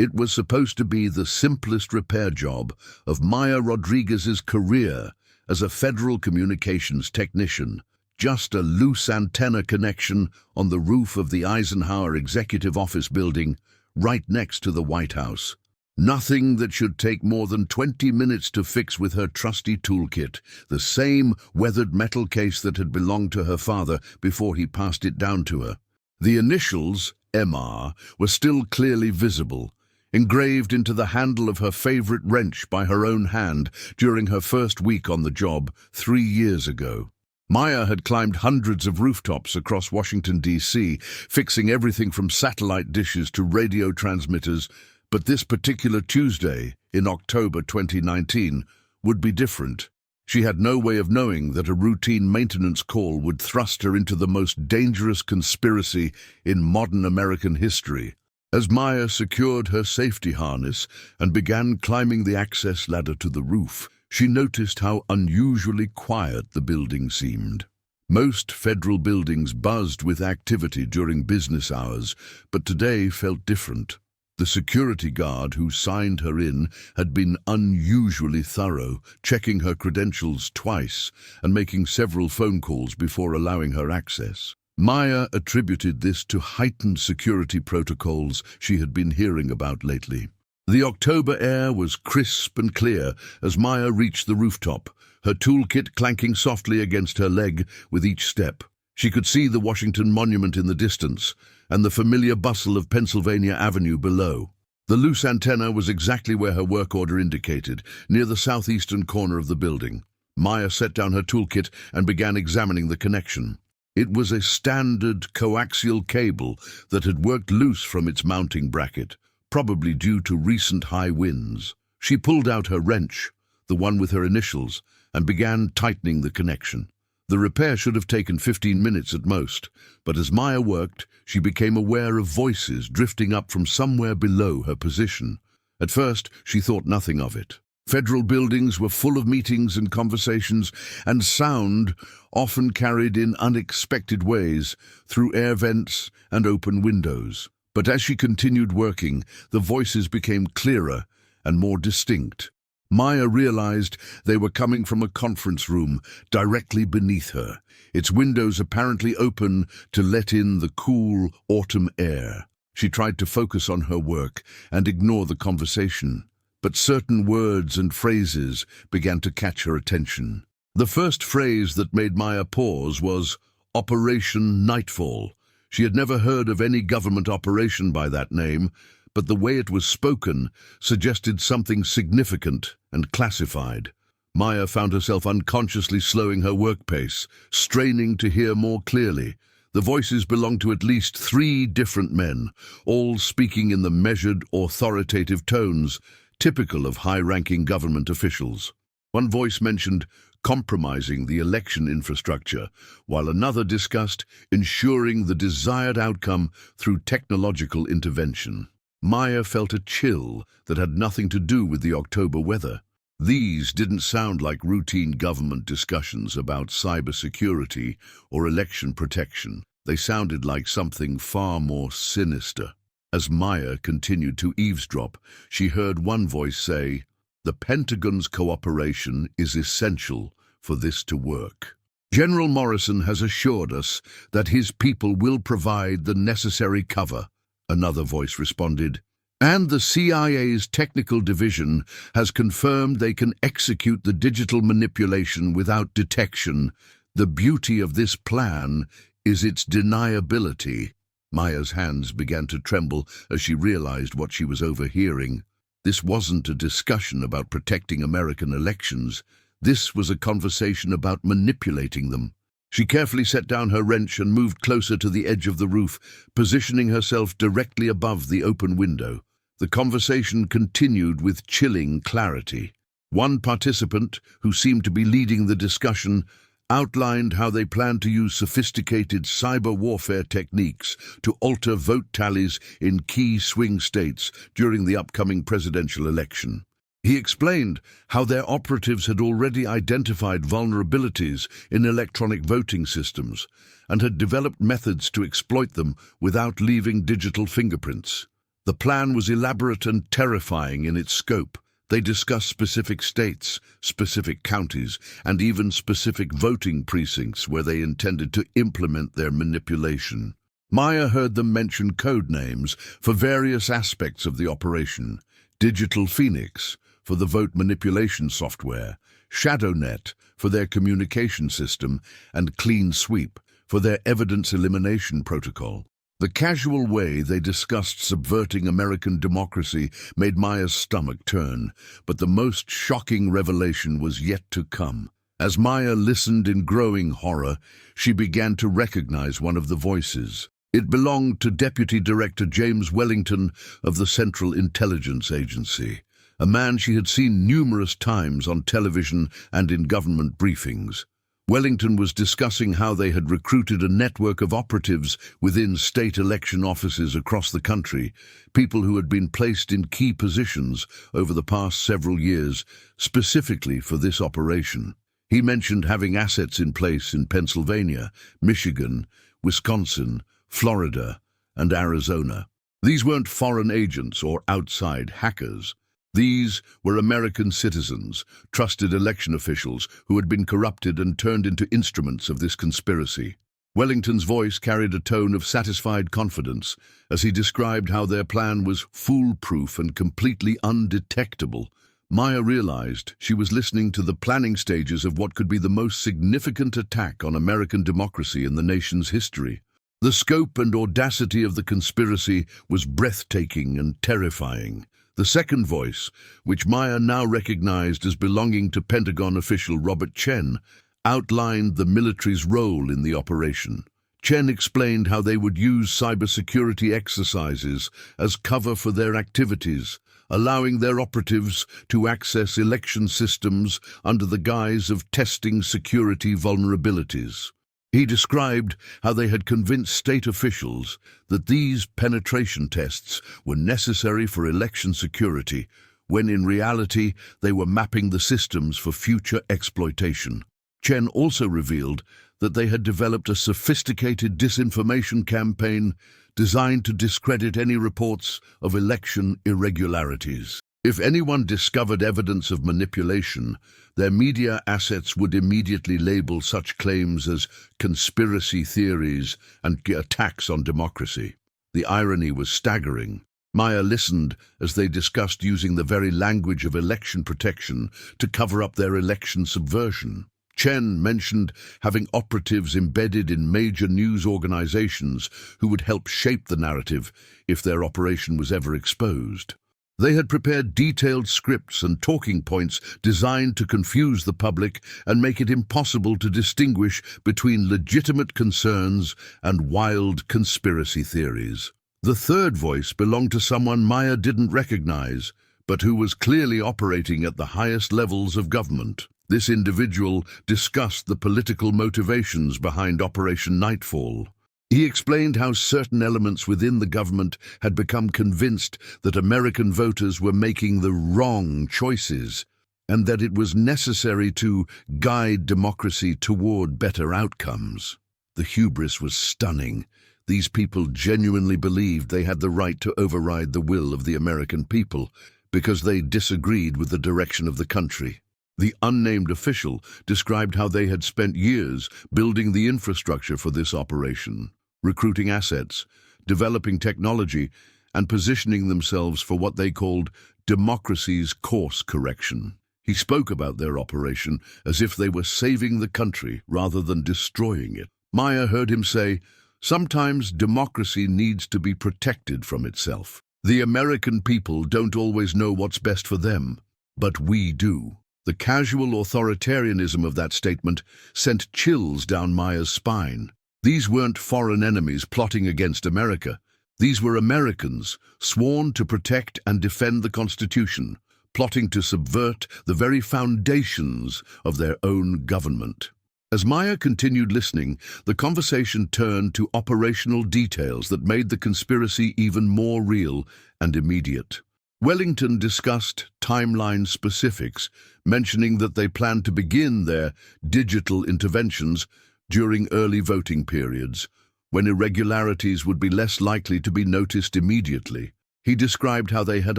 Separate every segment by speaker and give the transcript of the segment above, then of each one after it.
Speaker 1: It was supposed to be the simplest repair job of Maya Rodriguez's career as a federal communications technician. Just a loose antenna connection on the roof of the Eisenhower Executive Office building right next to the White House. Nothing that should take more than 20 minutes to fix with her trusty toolkit, the same weathered metal case that had belonged to her father before he passed it down to her. The initials, MR, were still clearly visible, engraved into the handle of her favorite wrench by her own hand during her first week on the job 3 years ago. Maya had climbed hundreds of rooftops across Washington, D.C., fixing everything from satellite dishes to radio transmitters, but this particular Tuesday, in October 2019, would be different. She had no way of knowing that a routine maintenance call would thrust her into the most dangerous conspiracy in modern American history. As Maya secured her safety harness and began climbing the access ladder to the roof, she noticed how unusually quiet the building seemed. Most federal buildings buzzed with activity during business hours, but today felt different. The security guard who signed her in had been unusually thorough, checking her credentials twice and making several phone calls before allowing her access. Maya attributed this to heightened security protocols she had been hearing about lately. The October air was crisp and clear as Maya reached the rooftop, her toolkit clanking softly against her leg with each step. She could see the Washington Monument in the distance and the familiar bustle of Pennsylvania Avenue below. The loose antenna was exactly where her work order indicated, near the southeastern corner of the building. Maya set down her toolkit and began examining the connection. It was a standard coaxial cable that had worked loose from its mounting bracket, probably due to recent high winds. She pulled out her wrench, the one with her initials, and began tightening the connection. The repair should have taken 15 minutes at most, but as Maya worked, she became aware of voices drifting up from somewhere below her position. At first, she thought nothing of it. Federal buildings were full of meetings and conversations, and sound often carried in unexpected ways through air vents and open windows. But as she continued working, the voices became clearer and more distinct. Maya realized they were coming from a conference room directly beneath her, its windows apparently open to let in the cool autumn air. She tried to focus on her work and ignore the conversation, but certain words and phrases began to catch her attention. The first phrase that made Maya pause was Operation Nightfall. She had never heard of any government operation by that name, but the way it was spoken suggested something significant and classified. Maya found herself unconsciously slowing her work pace, straining to hear more clearly. The voices belonged to at least 3 different men, all speaking in the measured, authoritative tones typical of high-ranking government officials. One voice mentioned compromising the election infrastructure, while another discussed ensuring the desired outcome through technological intervention. Maya felt a chill that had nothing to do with the October weather. These didn't sound like routine government discussions about cybersecurity or election protection. They sounded like something far more sinister. As Maya continued to eavesdrop, she heard one voice say, "The Pentagon's cooperation is essential for this to work. General Morrison has assured us that his people will provide the necessary cover." Another voice responded, "And the CIA's technical division has confirmed they can execute the digital manipulation without detection. The beauty of this plan is its deniability." Maya's hands began to tremble as she realized what she was overhearing. This wasn't a discussion about protecting American elections. This was a conversation about manipulating them. She carefully set down her wrench and moved closer to the edge of the roof, positioning herself directly above the open window. The conversation continued with chilling clarity. One participant, who seemed to be leading the discussion, outlined how they planned to use sophisticated cyber warfare techniques to alter vote tallies in key swing states during the upcoming presidential election. He explained how their operatives had already identified vulnerabilities in electronic voting systems and had developed methods to exploit them without leaving digital fingerprints. The plan was elaborate and terrifying in its scope. They discussed specific states, specific counties, and even specific voting precincts where they intended to implement their manipulation. Maya heard them mention code names for various aspects of the operation: Digital Phoenix for the vote manipulation software, ShadowNet for their communication system, and Clean Sweep for their evidence elimination protocol. The casual way they discussed subverting American democracy made Maya's stomach turn, but the most shocking revelation was yet to come. As Maya listened in growing horror, she began to recognize one of the voices. It belonged to Deputy Director James Wellington of the Central Intelligence Agency, a man she had seen numerous times on television and in government briefings. Wellington was discussing how they had recruited a network of operatives within state election offices across the country, people who had been placed in key positions over the past several years, specifically for this operation. He mentioned having assets in place in Pennsylvania, Michigan, Wisconsin, Florida, and Arizona. These weren't foreign agents or outside hackers. These were American citizens, trusted election officials who had been corrupted and turned into instruments of this conspiracy. Wellington's voice carried a tone of satisfied confidence as he described how their plan was foolproof and completely undetectable. Maya realized she was listening to the planning stages of what could be the most significant attack on American democracy in the nation's history. The scope and audacity of the conspiracy was breathtaking and terrifying. The second voice, which Maya now recognized as belonging to Pentagon official Robert Chen, outlined the military's role in the operation. Chen explained how they would use cybersecurity exercises as cover for their activities, allowing their operatives to access election systems under the guise of testing security vulnerabilities. He described how they had convinced state officials that these penetration tests were necessary for election security, when in reality they were mapping the systems for future exploitation. Chen also revealed that they had developed a sophisticated disinformation campaign designed to discredit any reports of election irregularities. If anyone discovered evidence of manipulation, their media assets would immediately label such claims as conspiracy theories and attacks on democracy. The irony was staggering. Maya listened as they discussed using the very language of election protection to cover up their election subversion. Chen mentioned having operatives embedded in major news organizations who would help shape the narrative if their operation was ever exposed. They had prepared detailed scripts and talking points designed to confuse the public and make it impossible to distinguish between legitimate concerns and wild conspiracy theories. The third voice belonged to someone Maya didn't recognize, but who was clearly operating at the highest levels of government. This individual discussed the political motivations behind Operation Nightfall. He explained how certain elements within the government had become convinced that American voters were making the wrong choices, and that it was necessary to guide democracy toward better outcomes. The hubris was stunning. These people genuinely believed they had the right to override the will of the American people because they disagreed with the direction of the country. The unnamed official described how they had spent years building the infrastructure for this operation, recruiting assets, developing technology, and positioning themselves for what they called democracy's course correction. He spoke about their operation as if they were saving the country rather than destroying it. Maya heard him say, "Sometimes democracy needs to be protected from itself. The American people don't always know what's best for them, but we do." The casual authoritarianism of that statement sent chills down Maya's spine. These weren't foreign enemies plotting against America. These were Americans, sworn to protect and defend the Constitution, plotting to subvert the very foundations of their own government. As Maya continued listening, the conversation turned to operational details that made the conspiracy even more real and immediate. Wellington discussed timeline specifics, mentioning that they planned to begin their digital interventions during early voting periods, when irregularities would be less likely to be noticed immediately. He described how they had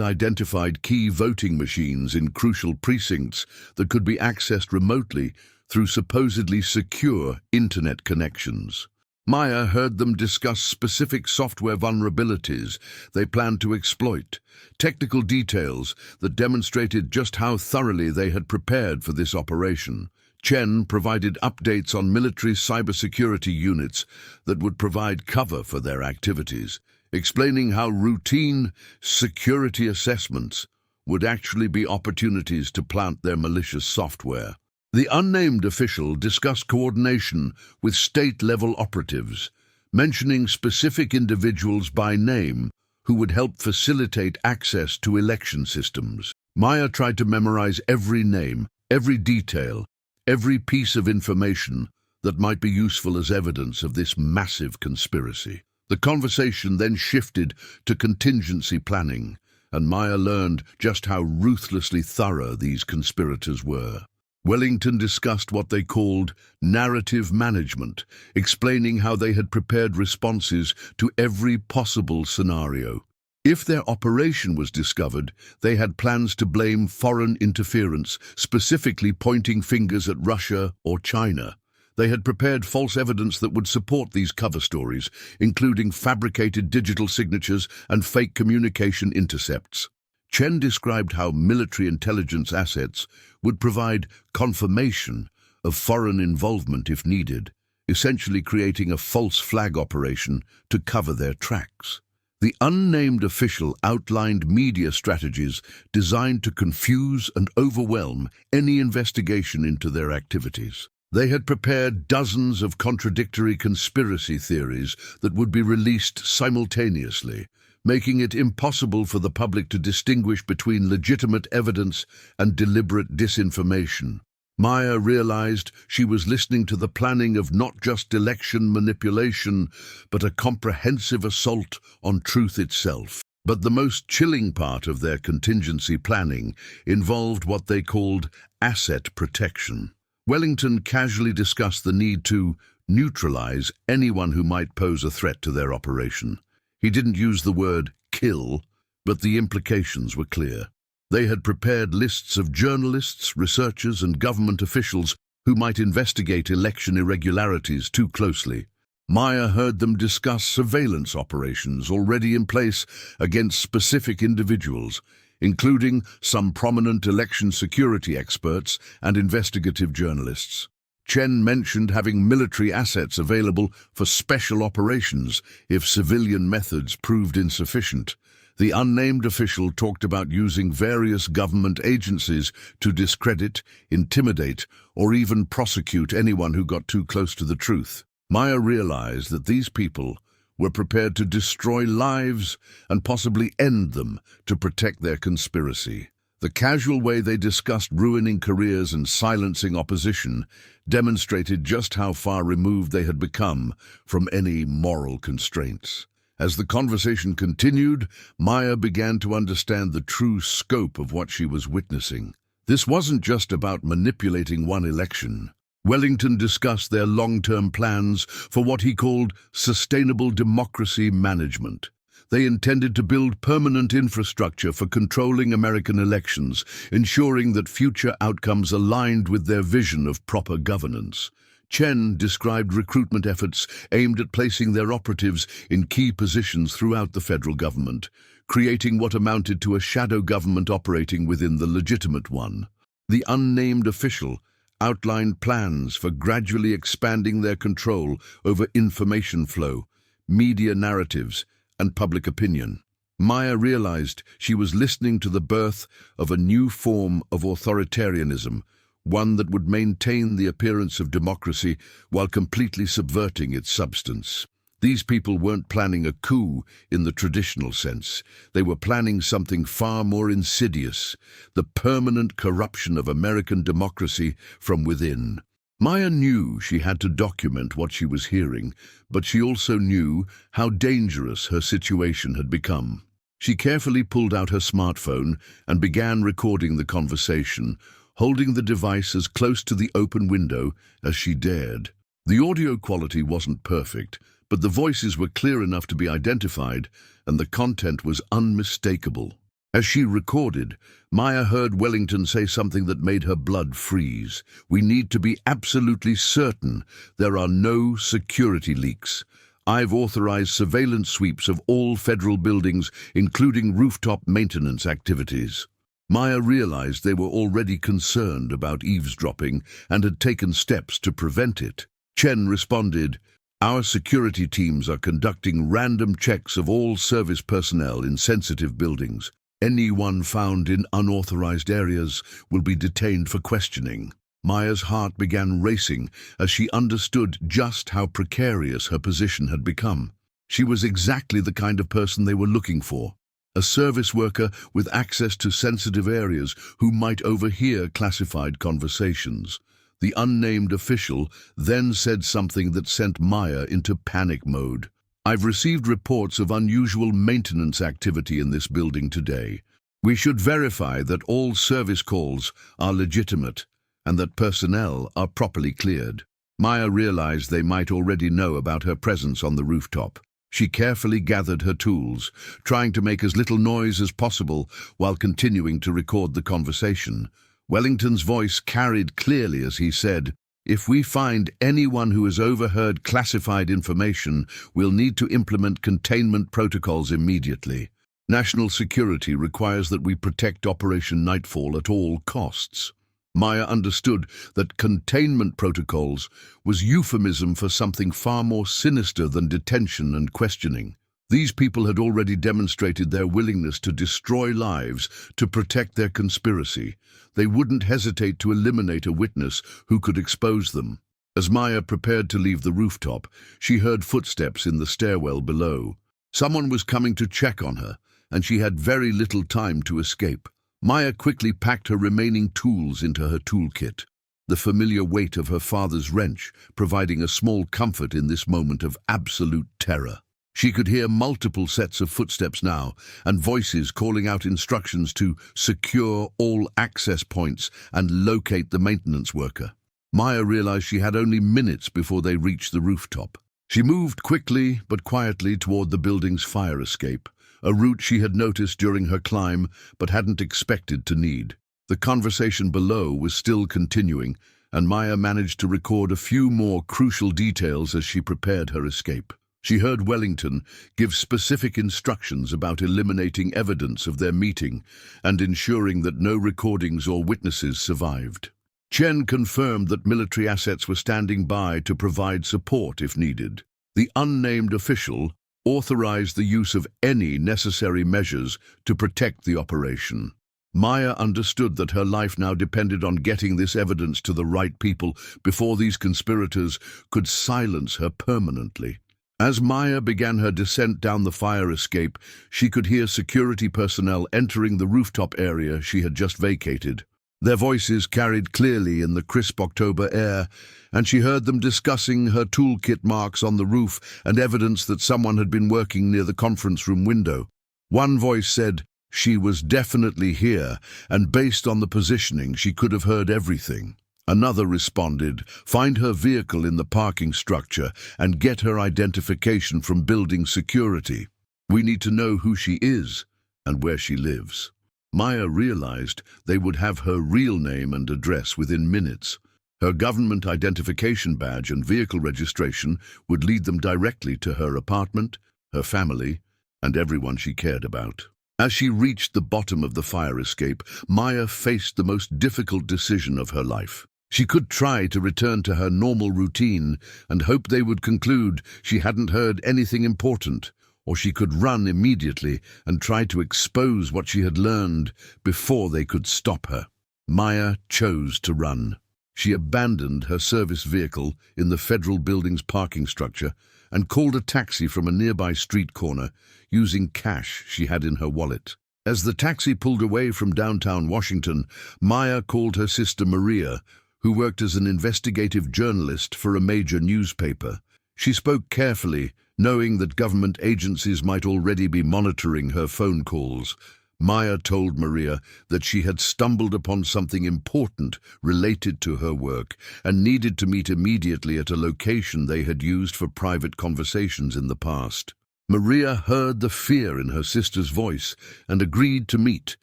Speaker 1: identified key voting machines in crucial precincts that could be accessed remotely through supposedly secure internet connections. Maya heard them discuss specific software vulnerabilities they planned to exploit, technical details that demonstrated just how thoroughly they had prepared for this operation. Chen provided updates on military cybersecurity units that would provide cover for their activities, explaining how routine security assessments would actually be opportunities to plant their malicious software. The unnamed official discussed coordination with state-level operatives, mentioning specific individuals by name who would help facilitate access to election systems. Maya tried to memorize every name, every detail, every piece of information that might be useful as evidence of this massive conspiracy. The conversation then shifted to contingency planning, and Maya learned just how ruthlessly thorough these conspirators were. Wellington discussed what they called narrative management, explaining how they had prepared responses to every possible scenario. If their operation was discovered, they had plans to blame foreign interference, specifically pointing fingers at Russia or China. They had prepared false evidence that would support these cover stories, including fabricated digital signatures and fake communication intercepts. Chen described how military intelligence assets would provide confirmation of foreign involvement if needed, essentially creating a false flag operation to cover their tracks. The unnamed official outlined media strategies designed to confuse and overwhelm any investigation into their activities. They had prepared dozens of contradictory conspiracy theories that would be released simultaneously, making it impossible for the public to distinguish between legitimate evidence and deliberate disinformation. Maya realized she was listening to the planning of not just election manipulation, but a comprehensive assault on truth itself. But the most chilling part of their contingency planning involved what they called asset protection. Wellington casually discussed the need to neutralize anyone who might pose a threat to their operation. He didn't use the word kill, but the implications were clear. They had prepared lists of journalists, researchers, and government officials who might investigate election irregularities too closely. Maya heard them discuss surveillance operations already in place against specific individuals, including some prominent election security experts and investigative journalists. Chen mentioned having military assets available for special operations if civilian methods proved insufficient. The unnamed official talked about using various government agencies to discredit, intimidate, or even prosecute anyone who got too close to the truth. Maya realized that these people were prepared to destroy lives and possibly end them to protect their conspiracy. The casual way they discussed ruining careers and silencing opposition demonstrated just how far removed they had become from any moral constraints. As the conversation continued, Maya began to understand the true scope of what she was witnessing. This wasn't just about manipulating one election. Wellington discussed their long-term plans for what he called sustainable democracy management. They intended to build permanent infrastructure for controlling American elections, ensuring that future outcomes aligned with their vision of proper governance. Chen described recruitment efforts aimed at placing their operatives in key positions throughout the federal government, creating what amounted to a shadow government operating within the legitimate one. The unnamed official outlined plans for gradually expanding their control over information flow, media narratives, and public opinion. Maya realized she was listening to the birth of a new form of authoritarianism, one that would maintain the appearance of democracy while completely subverting its substance. These people weren't planning a coup in the traditional sense. They were planning something far more insidious, the permanent corruption of American democracy from within. Maya knew she had to document what she was hearing, but she also knew how dangerous her situation had become. She carefully pulled out her smartphone and began recording the conversation, holding the device as close to the open window as she dared. The audio quality wasn't perfect, but the voices were clear enough to be identified, and the content was unmistakable. As she recorded, Maya heard Wellington say something that made her blood freeze. "We need to be absolutely certain there are no security leaks. I've authorized surveillance sweeps of all federal buildings, including rooftop maintenance activities." Maya realized they were already concerned about eavesdropping and had taken steps to prevent it. Chen responded, "Our security teams are conducting random checks of all service personnel in sensitive buildings. Anyone found in unauthorized areas will be detained for questioning." Maya's heart began racing as she understood just how precarious her position had become. She was exactly the kind of person they were looking for, a service worker with access to sensitive areas who might overhear classified conversations. The unnamed official then said something that sent Maya into panic mode. "I've received reports of unusual maintenance activity in this building today. We should verify that all service calls are legitimate and that personnel are properly cleared." Maya realized they might already know about her presence on the rooftop. She carefully gathered her tools, trying to make as little noise as possible while continuing to record the conversation. Wellington's voice carried clearly as he said, "If we find anyone who has overheard classified information, we'll need to implement containment protocols immediately. National security requires that we protect Operation Nightfall at all costs." Maya understood that containment protocols was euphemism for something far more sinister than detention and questioning. These people had already demonstrated their willingness to destroy lives to protect their conspiracy. They wouldn't hesitate to eliminate a witness who could expose them. As Maya prepared to leave the rooftop, she heard footsteps in the stairwell below. Someone was coming to check on her, and she had very little time to escape. Maya quickly packed her remaining tools into her toolkit, the familiar weight of her father's wrench providing a small comfort in this moment of absolute terror. She could hear multiple sets of footsteps now, and voices calling out instructions to secure all access points and locate the maintenance worker. Maya realized she had only minutes before they reached the rooftop. She moved quickly but quietly toward the building's fire escape, a route she had noticed during her climb but hadn't expected to need. The conversation below was still continuing, and Maya managed to record a few more crucial details as she prepared her escape. She heard Wellington give specific instructions about eliminating evidence of their meeting and ensuring that no recordings or witnesses survived. Chen confirmed that military assets were standing by to provide support if needed. The unnamed official authorized the use of any necessary measures to protect the operation. Maya understood that her life now depended on getting this evidence to the right people before these conspirators could silence her permanently. As Maya began her descent down the fire escape, she could hear security personnel entering the rooftop area she had just vacated. Their voices carried clearly in the crisp October air, and she heard them discussing her toolkit marks on the roof and evidence that someone had been working near the conference room window. One voice said, "She was definitely here, and based on the positioning, she could have heard everything." Another responded, "Find her vehicle in the parking structure and get her identification from building security. We need to know who she is and where she lives." Maya realized they would have her real name and address within minutes. Her government identification badge and vehicle registration would lead them directly to her apartment, her family, and everyone she cared about. As she reached the bottom of the fire escape, Maya faced the most difficult decision of her life. She could try to return to her normal routine and hope they would conclude she hadn't heard anything important, or she could run immediately and try to expose what she had learned before they could stop her. Maya chose to run. She abandoned her service vehicle in the federal building's parking structure and called a taxi from a nearby street corner using cash she had in her wallet. As the taxi pulled away from downtown Washington, Maya called her sister Maria, who worked as an investigative journalist for a major newspaper. She spoke carefully, knowing that government agencies might already be monitoring her phone calls. Maya told Maria that she had stumbled upon something important related to her work and needed to meet immediately at a location they had used for private conversations in the past. Maria heard the fear in her sister's voice and agreed to meet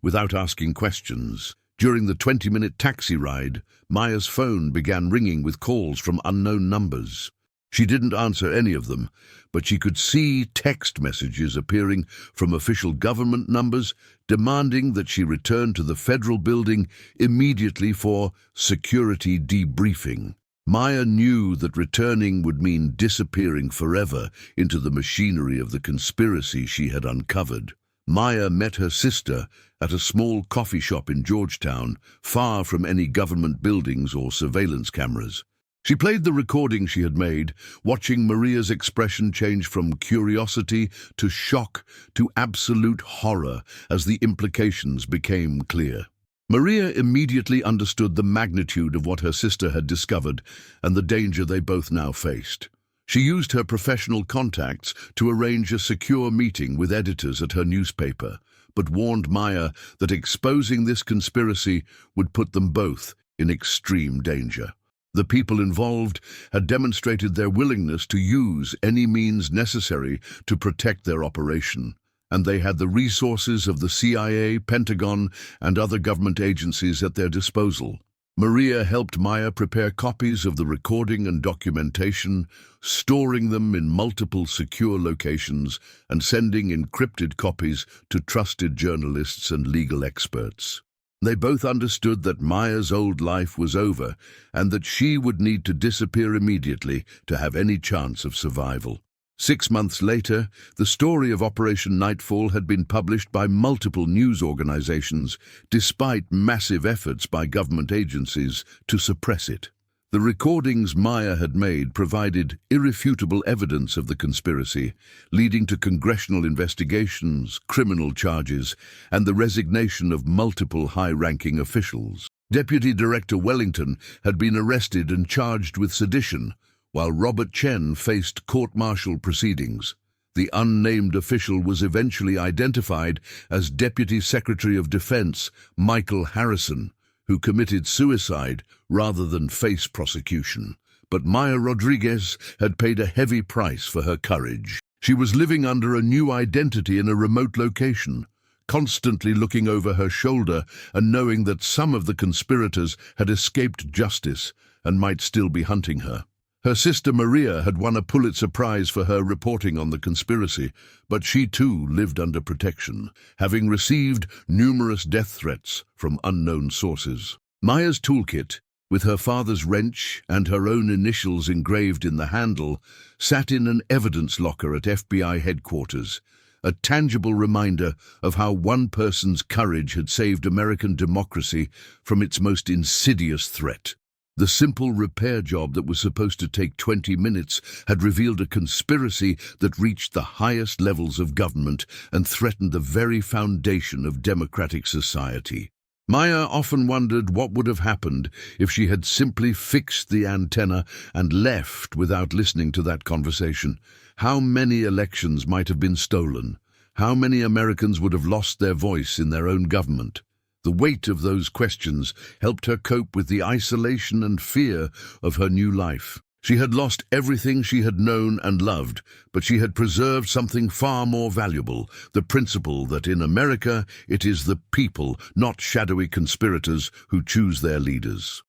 Speaker 1: without asking questions. During the 20-minute taxi ride, Maya's phone began ringing with calls from unknown numbers. She didn't answer any of them, but she could see text messages appearing from official government numbers demanding that she return to the federal building immediately for security debriefing. Maya knew that returning would mean disappearing forever into the machinery of the conspiracy she had uncovered. Maya met her sister at a small coffee shop in Georgetown, far from any government buildings or surveillance cameras. She played the recording she had made, watching Maria's expression change from curiosity to shock to absolute horror as the implications became clear. Maria immediately understood the magnitude of what her sister had discovered and the danger they both now faced. She used her professional contacts to arrange a secure meeting with editors at her newspaper, but warned Maya that exposing this conspiracy would put them both in extreme danger. The people involved had demonstrated their willingness to use any means necessary to protect their operation, and they had the resources of the CIA, Pentagon, and other government agencies at their disposal. Maria helped Maya prepare copies of the recording and documentation, storing them in multiple secure locations and sending encrypted copies to trusted journalists and legal experts. They both understood that Maya's old life was over and that she would need to disappear immediately to have any chance of survival. 6 months later, the story of Operation Nightfall had been published by multiple news organizations, despite massive efforts by government agencies to suppress it. The recordings Maya had made provided irrefutable evidence of the conspiracy, leading to congressional investigations, criminal charges, and the resignation of multiple high-ranking officials. Deputy Director Wellington had been arrested and charged with sedition, while Robert Chen faced court-martial proceedings. The unnamed official was eventually identified as Deputy Secretary of Defense Michael Harrison, who committed suicide rather than face prosecution. But Maya Rodriguez had paid a heavy price for her courage. She was living under a new identity in a remote location, constantly looking over her shoulder and knowing that some of the conspirators had escaped justice and might still be hunting her. Her sister Maria had won a Pulitzer Prize for her reporting on the conspiracy, but she too lived under protection, having received numerous death threats from unknown sources. Maya's toolkit, with her father's wrench and her own initials engraved in the handle, sat in an evidence locker at FBI headquarters, a tangible reminder of how one person's courage had saved American democracy from its most insidious threat. The simple repair job that was supposed to take 20 minutes had revealed a conspiracy that reached the highest levels of government and threatened the very foundation of democratic society. Maya often wondered what would have happened if she had simply fixed the antenna and left without listening to that conversation. How many elections might have been stolen? How many Americans would have lost their voice in their own government? The weight of those questions helped her cope with the isolation and fear of her new life. She had lost everything she had known and loved, but she had preserved something far more valuable, the principle that in America it is the people, not shadowy conspirators, who choose their leaders.